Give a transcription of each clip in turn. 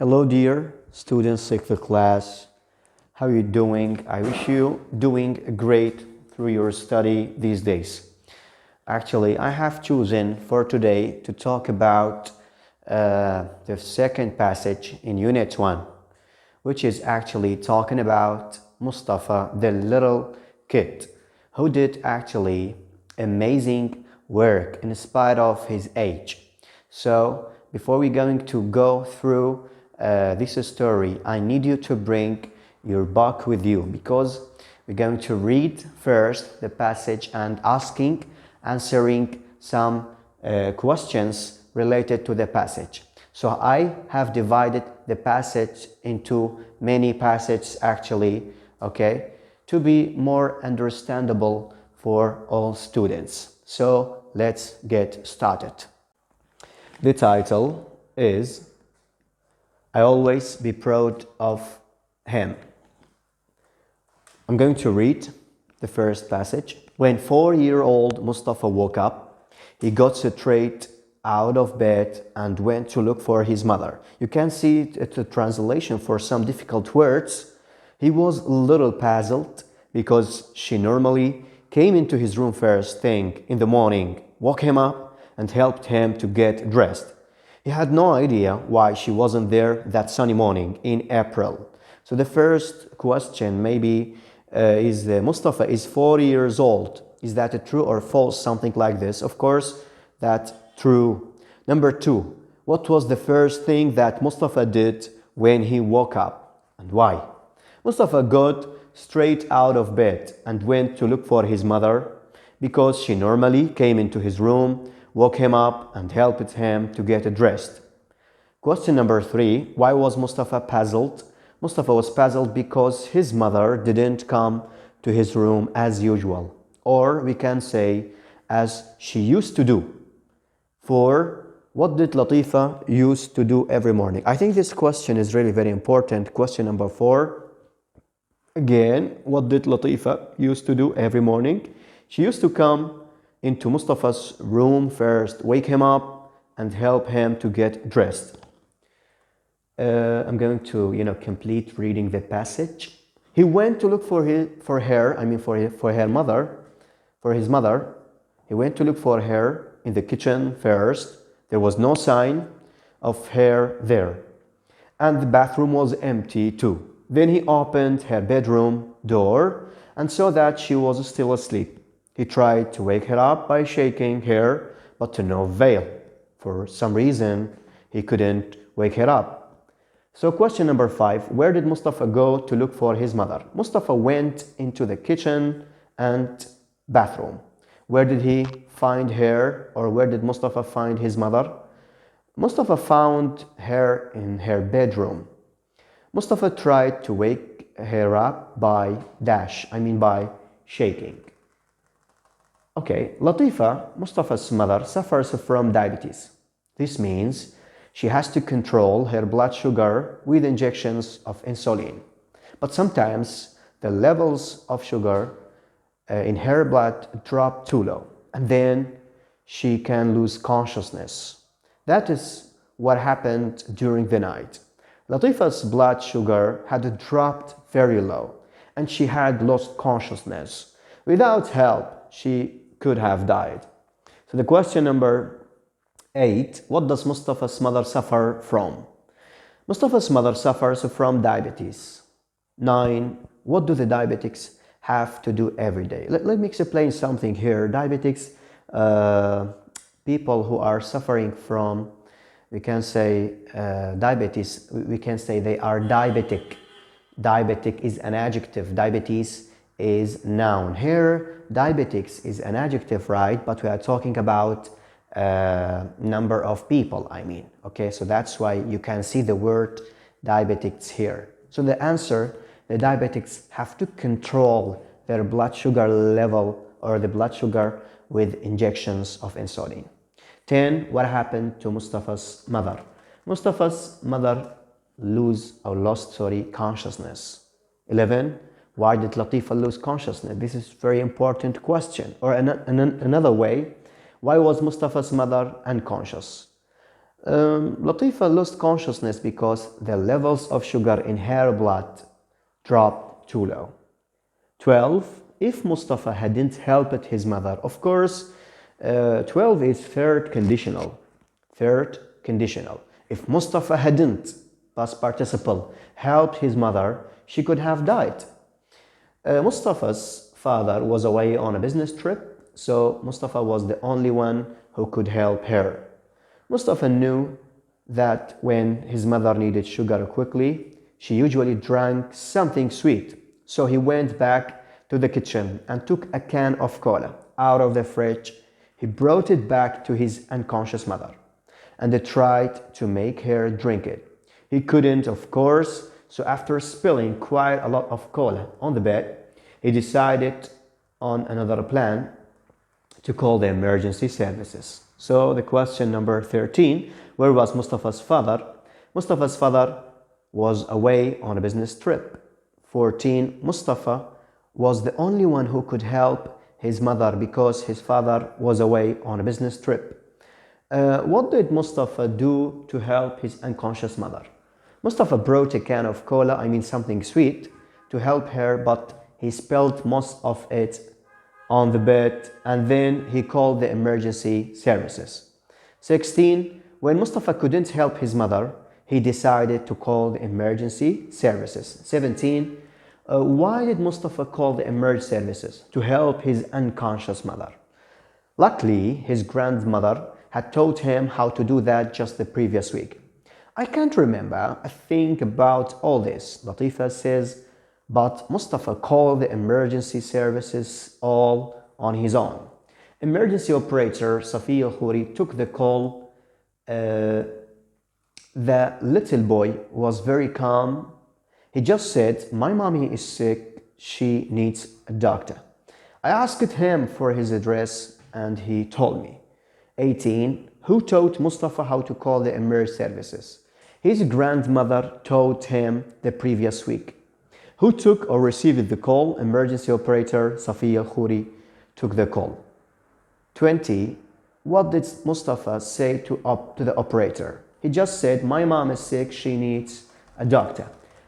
Hello dear students, sixth class. How are you doing? I wish you doing great through your study these days. Actually, I have chosen for today to talk about the second passage in Unit 1, which is actually talking about Mustapha, the little kid, who did actually amazing work in spite of his age. So before we're going to go through this story, I need you to bring your book with you because we're going to read first the passage and answering some questions related to the passage. So I have divided the passage into many passages actually, okay, to be more understandable for all students. So let's get started. The title is I always be proud of him. I'm going to read the first passage. When 4-year-old Mustapha woke up, he got straight out of bed and went to look for his mother. You can see it's a translation for some difficult words. He was a little puzzled because she normally came into his room first thing in the morning, woke him up and helped him to get dressed. He had no idea why she wasn't there that sunny morning in April. So the first question maybe is Mustapha is 4 years old. Is that a true or false? Something like this. Of course, that's true. Number 2, what was the first thing that Mustapha did when he woke up and why? Mustapha got straight out of bed and went to look for his mother because she normally came into his room, woke him up and helped him to get dressed. Question number 3, why was Mustapha puzzled? Mustapha was puzzled because his mother didn't come to his room as usual, or we can say as she used to do. 4, what did Latifa used to do every morning? I think this question is really very important. Question number 4, again, what did Latifa used to do every morning? She used to come into Mustapha's room first, wake him up and help him to get dressed. I'm going to, complete reading the passage. He went to look for her mother. He went to look for her in the kitchen first. There was no sign of her there. And the bathroom was empty too. Then he opened her bedroom door and saw that she was still asleep. He tried to wake her up by shaking her, but to no avail. For some reason, he couldn't wake her up. So question number 5, where did Mustapha go to look for his mother? Mustapha went into the kitchen and bathroom. Where did he find her, or where did Mustapha find his mother? Mustapha found her in her bedroom. Mustapha tried to wake her up by shaking. Okay, Latifa, Mustapha's mother, suffers from diabetes. This means she has to control her blood sugar with injections of insulin. But sometimes the levels of sugar in her blood drop too low, and then she can lose consciousness. That is what happened during the night. Latifa's blood sugar had dropped very low, and she had lost consciousness. Without help, she could have died. So the question number 8, what does Mustapha's mother suffer from? Mustapha's mother suffers from diabetes. 9, what do the diabetics have to do every day? Let me explain something here. Diabetics, people who are suffering from, we can say diabetes, we can say they are diabetic. Diabetic is an adjective, diabetes is noun. Here, diabetics is an adjective, right? But we are talking about number of people, okay, so that's why you can see the word diabetics here. So the answer, the diabetics have to control their blood sugar level or the blood sugar with injections of insulin. 10, what happened to Mustapha's mother? Mustapha's mother lost consciousness. 11, why did Latifa lose consciousness? This is a very important question. Or another way, why was Mustapha's mother unconscious? Latifa lost consciousness because the levels of sugar in her blood dropped too low. 12. If Mustafa hadn't helped his mother, of course, 12 is third conditional. Third conditional. If Mustafa hadn't, past participle, helped his mother, she could have died. Mustafa's father was away on a business trip, so Mustafa was the only one who could help her. Mustafa knew that when his mother needed sugar quickly, she usually drank something sweet. So he went back to the kitchen and took a can of cola out of the fridge. He brought it back to his unconscious mother and they tried to make her drink it. He couldn't, of course, so after spilling quite a lot of cola on the bed, he decided on another plan to call the emergency services. So the question number 13, where was Mustafa's father? Mustafa's father was away on a business trip. 14, Mustafa was the only one who could help his mother because his father was away on a business trip. What did Mustafa do to help his unconscious mother? Mustafa brought a can of cola, something sweet, to help her, but he spilled most of it on the bed and then he called the emergency services. 16. When Mustafa couldn't help his mother, he decided to call the emergency services. 17. Why did Mustafa call the emergency services? To help his unconscious mother. Luckily, his grandmother had taught him how to do that just the previous week. I can't remember a thing about all this, Latifa says, but Mustafa called the emergency services all on his own. Emergency operator Safiya Khoury took the call. The little boy was very calm. He just said, "My mommy is sick, she needs a doctor." I asked him for his address and he told me. 18. Who taught Mustafa how to call the emergency services? His grandmother taught him the previous week. Who took or received the call? Emergency operator Safiya Khoury took the call. 20. What did Mustafa say to the operator? He just said, "My mom is sick, she needs a doctor."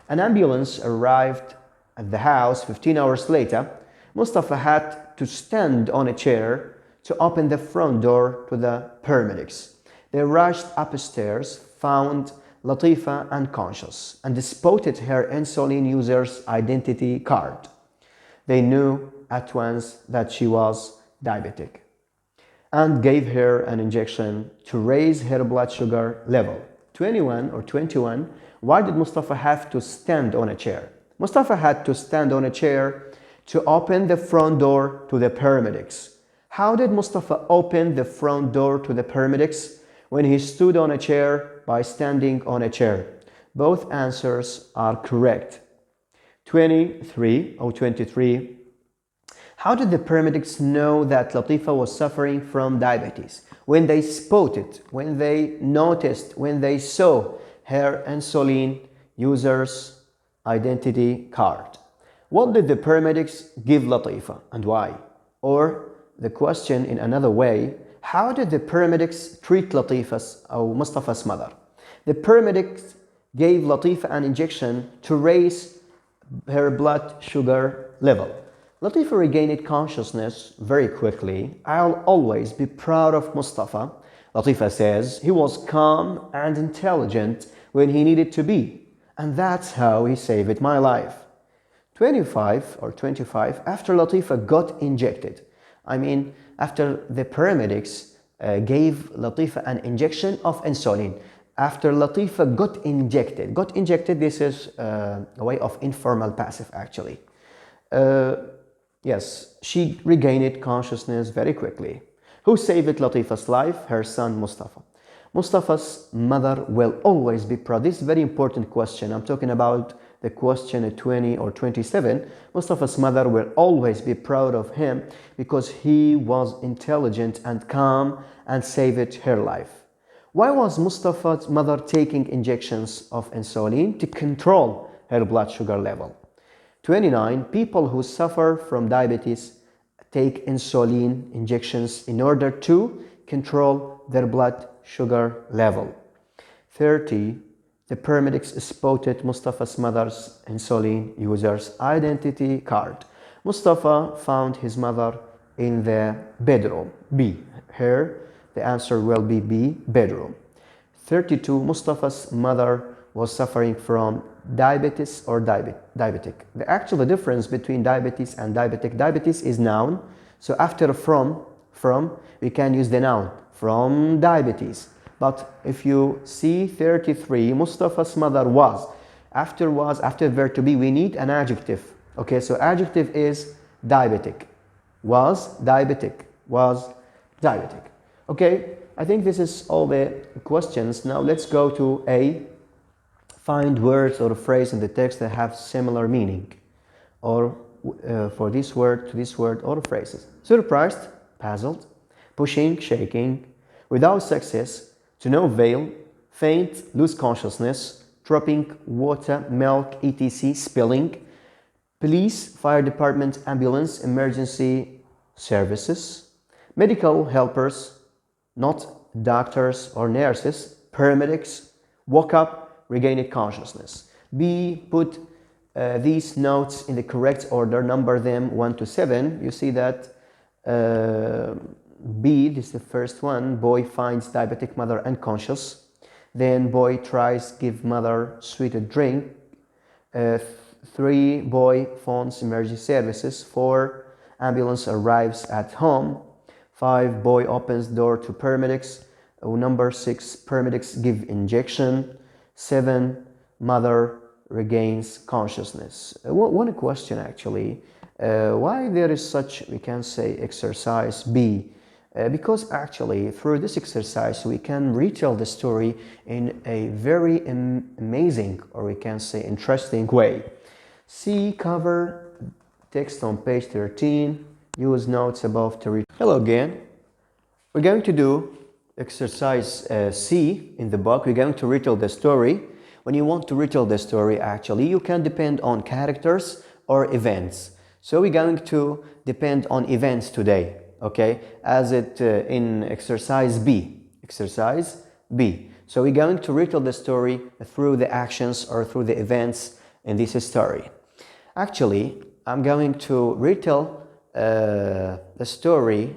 An ambulance arrived at the house 15 hours later. Mustafa had to stand on a chair to open the front door to the paramedics. They rushed upstairs, found Latifa unconscious, and spotted her insulin user's identity card. They knew at once that she was diabetic and gave her an injection to raise her blood sugar level. 21. Why did Mustafa have to stand on a chair? Mustafa had to stand on a chair to open the front door to the paramedics. How did Mustafa open the front door to the paramedics? When he stood on a chair, by standing on a chair. Both answers are correct. 23. How did the paramedics know that Latifa was suffering from diabetes? When they spotted, when they noticed, when they saw her insulin user's identity card. What did the paramedics give Latifa and why? Or the question in another way, how did the paramedics treat Latifa's or Mustafa's mother? The paramedics gave Latifa an injection to raise her blood sugar level. Latifa regained consciousness very quickly. "I'll always be proud of Mustafa." Latifa says he was calm and intelligent when he needed to be, and that's how he saved my life. 25, after Latifa got injected, after the paramedics gave Latifa an injection of insulin, after Latifa got injected, this is a way of informal passive actually. Yes, she regained consciousness very quickly. Who saved Latifa's life? Her son Mustafa. Mustafa's mother will always be proud. This is a very important question. I'm talking about the question at 20 or 27. Mustafa's mother will always be proud of him because he was intelligent and calm and saved her life. Why was Mustafa's mother taking injections of insulin? To control her blood sugar level. 29. People who suffer from diabetes take insulin injections in order to control their blood sugar level. 30. The paramedics spotted Mustafa's mother's insulin user's identity card. Mustafa found his mother in the bedroom. B. Her. The answer will be B. Bedroom. 32. Mustafa's mother was suffering from diabetes or diabetic. The actual difference between diabetes and diabetes is noun. So after from, we can use the noun from diabetes. But if you see 33, Mustafa's mother was. After verb to be, we need an adjective. Okay, so adjective is diabetic. Was diabetic. Was diabetic. Okay, I think this is all the questions. Now let's go to A. Find words or a phrase in the text that have similar meaning. Or for this word, to this word, or phrases. Surprised, puzzled. Pushing, shaking. Without success. To no avail. Faint, lose consciousness. Dropping water, milk, etc. Spilling. Police, fire department, ambulance, emergency services. Medical helpers, not doctors or nurses. Paramedics, woke up, regained consciousness. B. Put these notes in the correct order, number them 1 to 7. You see that B, this is the first one. Boy finds diabetic mother unconscious. Then boy tries give mother sweetened drink. 3. Boy phones emergency services. 4. Ambulance arrives at home. 5. Boy opens door to paramedics. Number 6. Paramedics give injection. 7. Mother regains consciousness. One question actually. Why there is such, we can say, exercise B? Because actually through this exercise we can retell the story in a very amazing, or we can say interesting way. See cover text on page 13. Use notes above to read. Hello again. We're going to do exercise C in the book. We're going to retell the story. When you want to retell the story, actually you can depend on characters or events. So we're going to depend on events today. Okay, as it in exercise B. Exercise B. So we're going to retell the story through the actions or through the events in this story. Actually, I'm going to retell the story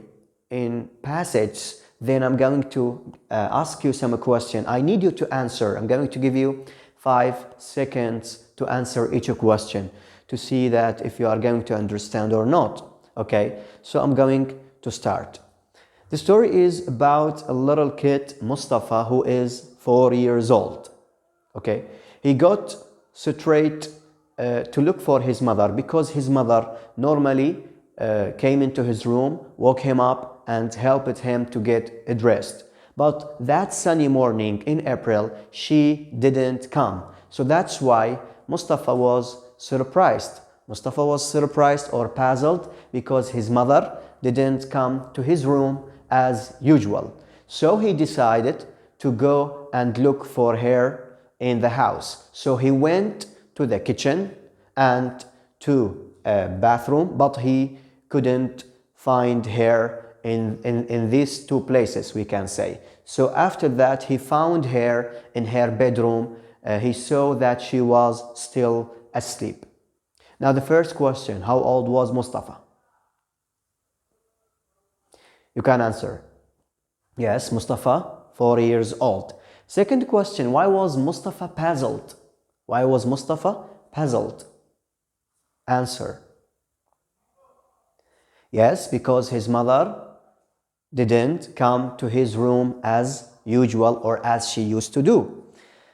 in passages. Then I'm going to ask you some question. I need you to answer. I'm going to give you 5 seconds to answer each question to see that if you are going to understand or not. Okay, so I'm going to start. The story is about a little kid, Mustafa, who is 4 years old. Okay, he got straight to look for his mother because his mother normally came into his room, woke him up and helped him to get dressed. But that sunny morning in April, she didn't come. So that's why Mustafa was surprised. Mustafa was surprised or puzzled because his mother didn't come to his room as usual. So he decided to go and look for her in the house. So he went to the kitchen and to a bathroom, but he couldn't find her in these 2 places, we can say. So after that, he found her in her bedroom. He saw that she was still asleep. Now the first question, how old was Mustafa? You can answer. Yes, Mustafa, 4 years old. Second question, why was Mustafa puzzled? Why was Mustafa puzzled? Answer. Yes, because his mother didn't come to his room as usual or as she used to do.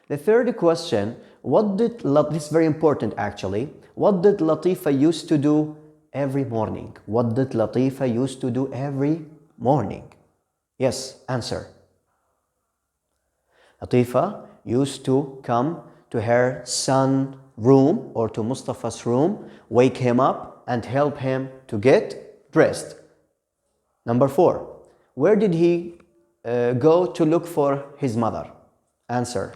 The third question, this is very important actually, what did Latifa used to do every morning? What did Latifa used to do every morning? Yes, answer. Latifa used to come to her son's room or to Mustafa's room, wake him up and help him to get dressed. Number 4, where did he go to look for his mother? Answer.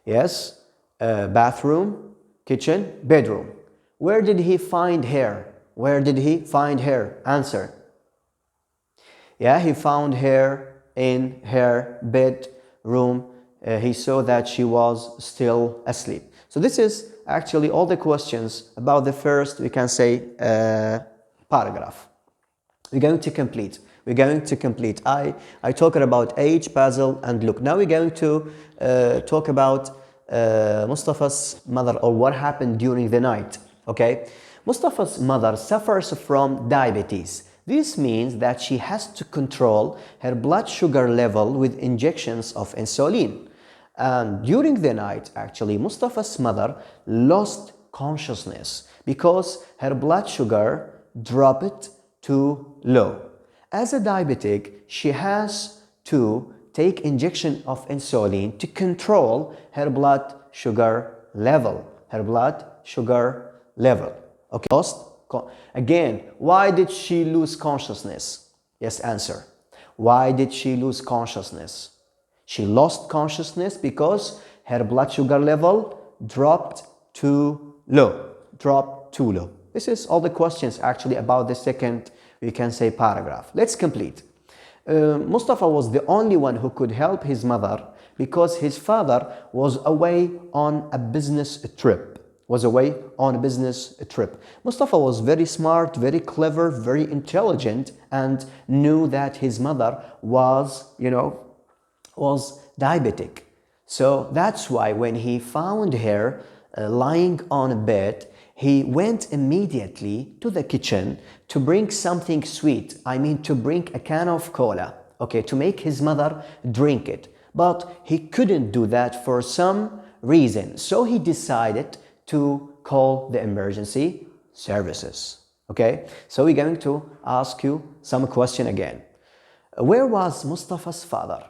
Yes, bathroom, kitchen, bedroom. Where did he find her? Where did he find her? Answer. Yeah, he found her in her bedroom, he saw that she was still asleep. So this is actually all the questions about the first, we can say, paragraph. We're going to complete. I talked about age, puzzle, and look. Now we're going to talk about Mustafa's mother, or what happened during the night. Okay, Mustafa's mother suffers from diabetes. This means that she has to control her blood sugar level with injections of insulin. And during the night, actually, Mustafa's mother lost consciousness because her blood sugar dropped too low. As a diabetic, she has to take injection of insulin to control her blood sugar level. Okay. Again, why did she lose consciousness? Yes, answer. Why did she lose consciousness? She lost consciousness because her blood sugar level dropped too low. This is all the questions actually about the second, we can say, paragraph. Let's complete. Mustafa was the only one who could help his mother because his father was away on a business trip. Mustafa was very smart, very clever, very intelligent, and knew that his mother was diabetic. So that's why when he found her lying on a bed, he went immediately to the kitchen to bring something sweet. To bring a can of cola, okay, to make his mother drink it. But he couldn't do that for some reason. So he decided to call the emergency services. Okay, so we're going to ask you some question again. Where was Mustafa's father?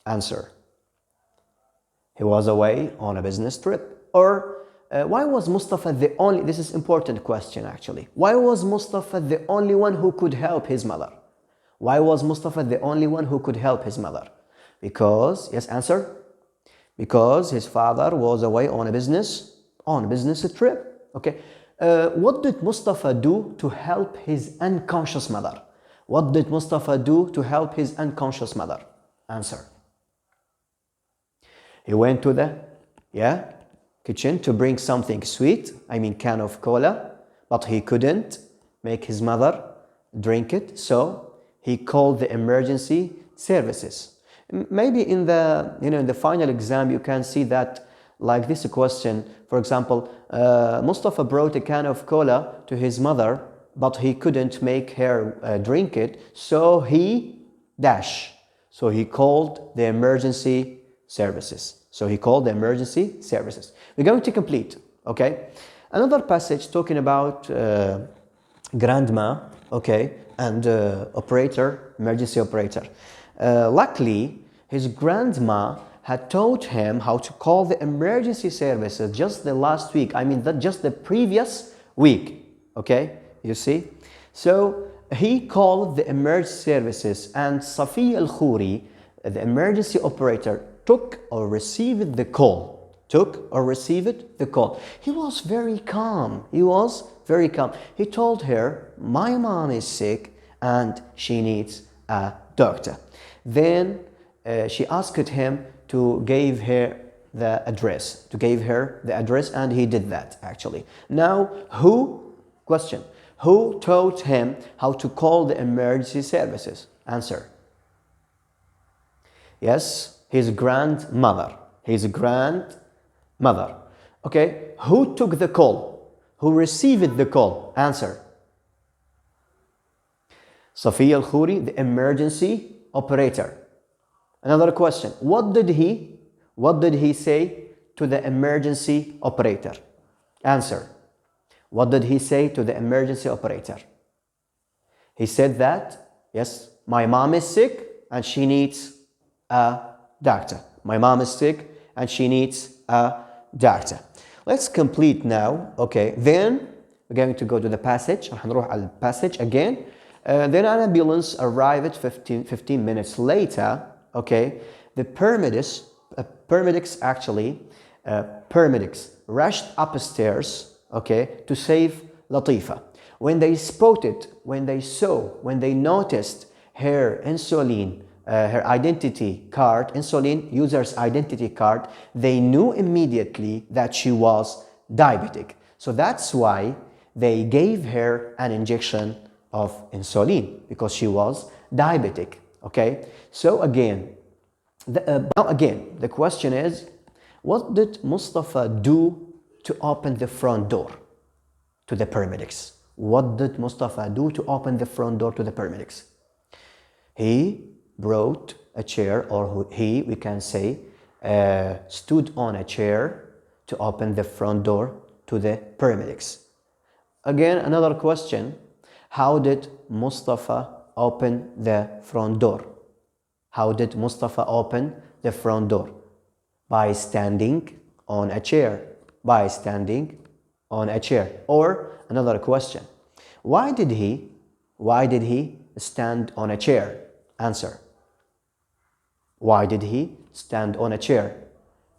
Answer. He was away on a business trip. Or why was Mustafa the only, this is important question actually. Why was Mustafa the only one who could help his mother? Because, yes, answer. Because his father was away on a business trip. Okay. What did Mustafa do to help his unconscious mother? Answer. He went to the kitchen to bring something sweet, can of cola, but he couldn't make his mother drink it, so he called the emergency services. Maybe in the in the final exam you can see that, like this question, for example, Mustafa brought a can of cola to his mother, but he couldn't make her drink it, so he called the emergency services. We're going to complete, okay? Another passage talking about grandma, okay, and emergency operator. Luckily, his grandma had taught him how to call the emergency services just the last week. Just the previous week, okay? You see? So he called the emergency services, and Safi al-Khoury, the emergency operator, took or received the call. He was very calm. He told her, my mom is sick and she needs a doctor. Then she asked him to give her the address, and he did that actually. Now, who taught him how to call the emergency services? Answer. Yes, his grandmother. Okay, who took the call? Who received the call? Answer. Safi al-Khoury, the emergency operator. Another question. What did he say to the emergency operator? Answer. What did he say to the emergency operator? He said that, yes, my mom is sick and she needs a doctor. Let's complete now. Okay, then we're going to go to the passage. هنروح على passage again. Then an ambulance arrived 15 minutes later. Okay, the paramedics rushed upstairs, okay, to save Latifa. When they noticed her insulin her identity card, insulin user's identity card, they knew immediately that she was diabetic. So that's why they gave her an injection of insulin, because she was diabetic. Okay, so again, the question is, what did Mustafa do to open the front door to the paramedics? What did Mustafa do to open the front door to the paramedics? He brought a chair, or we can say, stood on a chair to open the front door to the paramedics. Again, another question, how did Mustafa open the front door? How did Mustafa open the front door? By standing on a chair. By standing on a chair. Or another question, why did he stand on a chair? Answer. Why did he stand on a chair?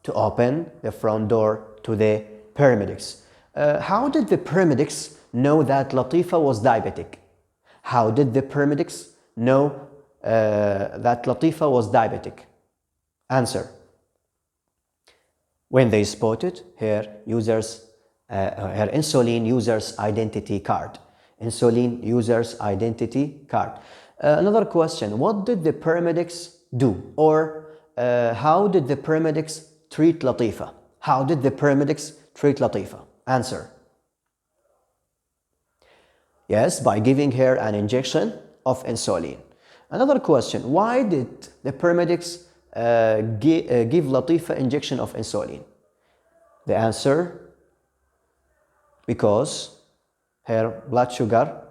To open the front door to the paramedics. How did the paramedics know that Latifa was diabetic? How did the paramedics know that Latifa was diabetic? Answer. When they spotted her insulin user's identity card. Insulin user's identity card. Another question, what did the paramedics do? Or how did the paramedics treat Latifa? How did the paramedics treat Latifa? Answer. Yes, by giving her an injection of insulin. Another question, why did the paramedics give Latifa injection of insulin? The answer, because her blood sugar,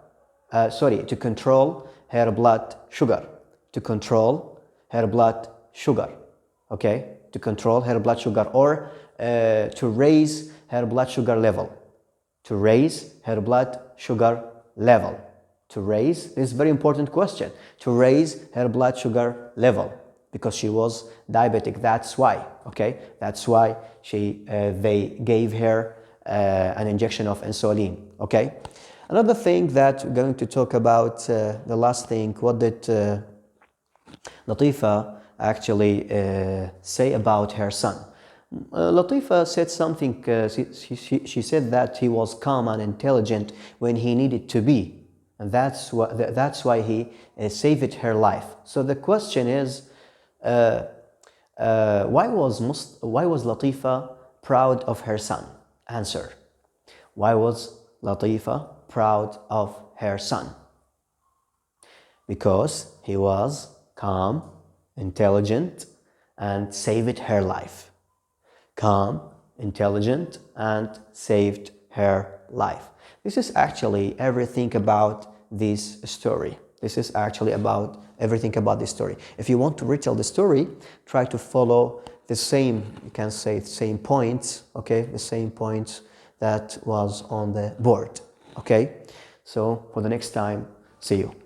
to control her blood sugar. To control her blood sugar. Okay? To control her blood sugar, or to raise her blood sugar level. To raise her blood sugar level. To raise, this is a very important question. To raise her blood sugar level, because she was diabetic. That's why. Okay? That's why they gave her an injection of insulin. Okay? Another thing that we're going to talk about, the last thing, what did Latifa actually say about her son? Latifa said something, she said that he was calm and intelligent when he needed to be. And that's why he saved her life. So the question is, why was Latifa proud of her son? Answer. Why was Latifa proud of her son? Because he was calm, intelligent, and saved her life. Calm, intelligent, and saved her life. This is actually everything about this story. This is actually about everything about this story. If you want to retell the story, try to follow the same, you can say, the same points, okay? The same points that was on the board, okay? So for the next time, see you.